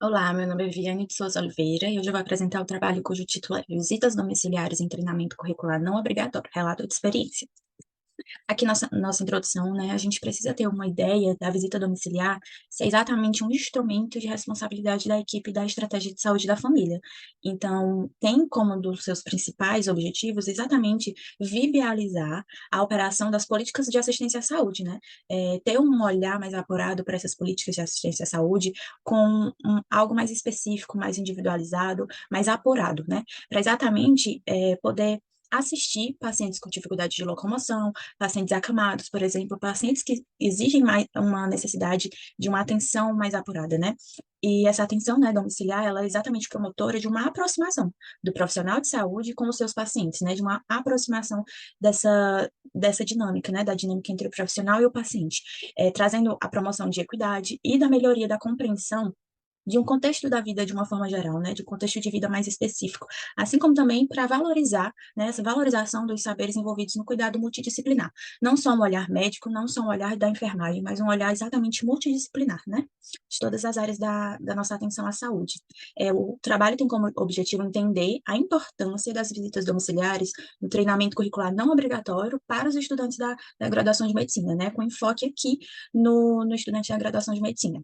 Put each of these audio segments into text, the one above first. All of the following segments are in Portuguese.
Olá, meu nome é Viane de Souza Oliveira e hoje eu vou apresentar o trabalho cujo título é Visitas Domiciliares em Treinamento Curricular Não Obrigatório, Relato de Experiência. Aqui nossa introdução, né, a gente precisa ter uma ideia da visita domiciliar ser exatamente um instrumento de responsabilidade da equipe da estratégia de saúde da família. Então, tem como um dos seus principais objetivos exatamente viabilizar a operação das políticas de assistência à saúde, né? Ter um olhar mais apurado para essas políticas de assistência à saúde com algo mais específico, mais individualizado, mais apurado, né? Para exatamente poder assistir pacientes com dificuldade de locomoção, pacientes acamados, por exemplo, pacientes que exigem mais uma necessidade de uma atenção mais apurada, né? E essa atenção, né, domiciliar, ela é exatamente promotora de uma aproximação do profissional de saúde com os seus pacientes, né, de uma aproximação dessa dinâmica, né, da dinâmica entre o profissional e o paciente, trazendo a promoção de equidade e da melhoria da compreensão de um contexto da vida de uma forma geral, né, de um contexto de vida mais específico, assim como também para valorizar, né, essa valorização dos saberes envolvidos no cuidado multidisciplinar, não só um olhar médico, não só um olhar da enfermagem, mas um olhar exatamente multidisciplinar, né, de todas as áreas da nossa atenção à saúde. O trabalho tem como objetivo entender a importância das visitas domiciliares no treinamento curricular não obrigatório para os estudantes da graduação de medicina, né, com enfoque aqui no estudante da graduação de medicina.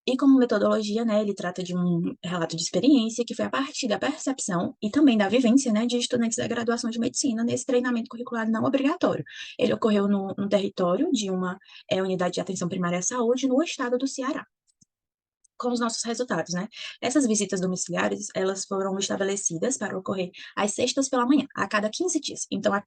E como metodologia, né, ele trata de um relato de experiência que foi a partir da percepção e também da vivência, né, de estudantes da graduação de medicina nesse treinamento curricular não obrigatório. Ele ocorreu no território de uma unidade de atenção primária à saúde no estado do Ceará com os nossos resultados, né? Essas visitas domiciliares, elas foram estabelecidas para ocorrer às sextas pela manhã, a cada 15 dias. Então,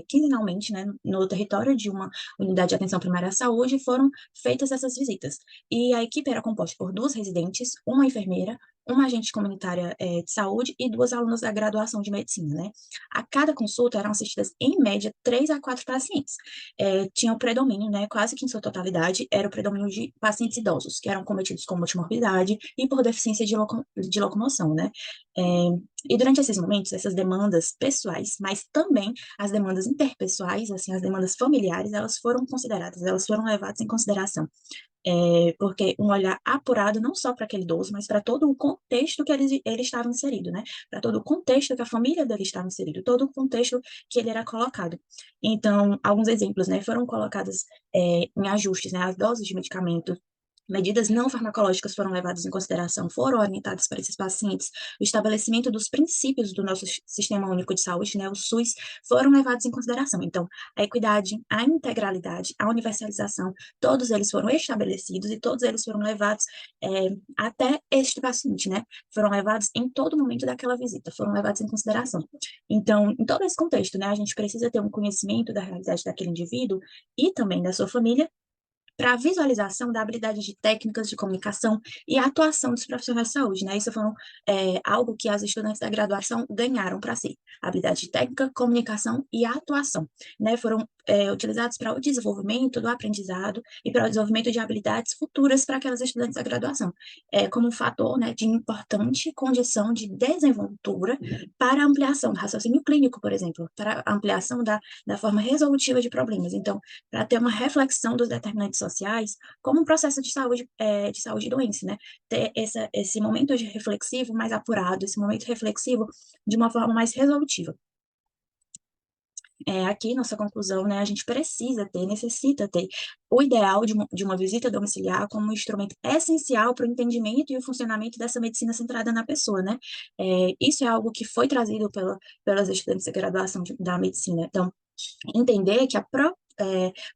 quinzenalmente, né, no território de uma unidade de atenção primária à saúde, foram feitas essas visitas. E a equipe era composta por duas residentes, uma enfermeira, uma agente comunitária de saúde e duas alunas da graduação de medicina, né? A cada consulta eram assistidas, em média, 3 a 4 pacientes. Tinha o predomínio, né, quase que em sua totalidade, era o predomínio de pacientes idosos, que eram cometidos com multimorbidade e por deficiência de locomoção, né? É, e durante esses momentos, essas demandas pessoais, mas também as demandas interpessoais, assim, as demandas familiares, elas foram consideradas, elas foram levadas em consideração porque um olhar apurado não só para aquele idoso, mas para todo o contexto que ele estava inserido, né? Para todo o contexto que a família dele estava inserido, todo o contexto que ele era colocado. Então, alguns exemplos, né, foram colocados em ajustes, né, as doses de medicamento, medidas não farmacológicas foram levadas em consideração, foram orientadas para esses pacientes, o estabelecimento dos princípios do nosso Sistema Único de Saúde, né, o SUS, foram levados em consideração. Então, a equidade, a integralidade, a universalização, todos eles foram estabelecidos e todos eles foram levados até este paciente, né, foram levados em todo momento daquela visita, foram levados em consideração. Então, em todo esse contexto, né, a gente precisa ter um conhecimento da realidade daquele indivíduo e também da sua família, para a visualização da habilidade de técnicas de comunicação e a atuação dos profissionais de saúde, né? Isso foram algo que as estudantes da graduação ganharam para si. Habilidade de técnica, comunicação e atuação, né? Foram utilizados para o desenvolvimento do aprendizado e para o desenvolvimento de habilidades futuras para aquelas estudantes da graduação, como um fator, né, de importante condição de desenvoltura para a ampliação do raciocínio clínico, por exemplo, para a ampliação da forma resolutiva de problemas. Então, para ter uma reflexão dos determinantes sociais como um processo de saúde e doença, né? Ter esse momento de reflexivo mais apurado, esse momento reflexivo de uma forma mais resolutiva. Aqui, nossa conclusão, né, a gente necessita ter o ideal de uma visita domiciliar como um instrumento essencial para o entendimento e o funcionamento dessa medicina centrada na pessoa, né? Isso é algo que foi trazido pelas estudantes da graduação da medicina. Então, entender que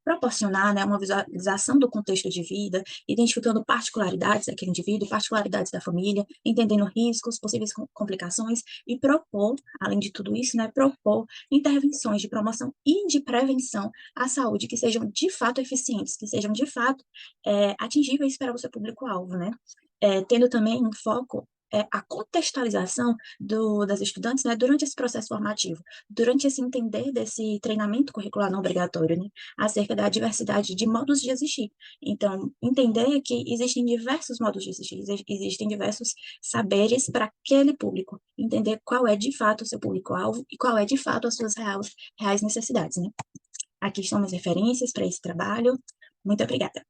proporcionar, né, uma visualização do contexto de vida, identificando particularidades daquele indivíduo, particularidades da família, entendendo riscos, possíveis complicações e propor, além de tudo isso, né, propor intervenções de promoção e de prevenção à saúde que sejam de fato eficientes, que sejam de fato atingíveis para o seu público-alvo, né? Tendo também um foco a contextualização das estudantes, né, durante esse processo formativo, durante esse entender desse treinamento curricular não obrigatório, né, acerca da diversidade de modos de existir. Então, entender que existem diversos modos de existir, existem diversos saberes para aquele público, entender qual é de fato o seu público-alvo e qual é de fato as suas reais necessidades, né. Aqui estão minhas referências para esse trabalho. Muito obrigada.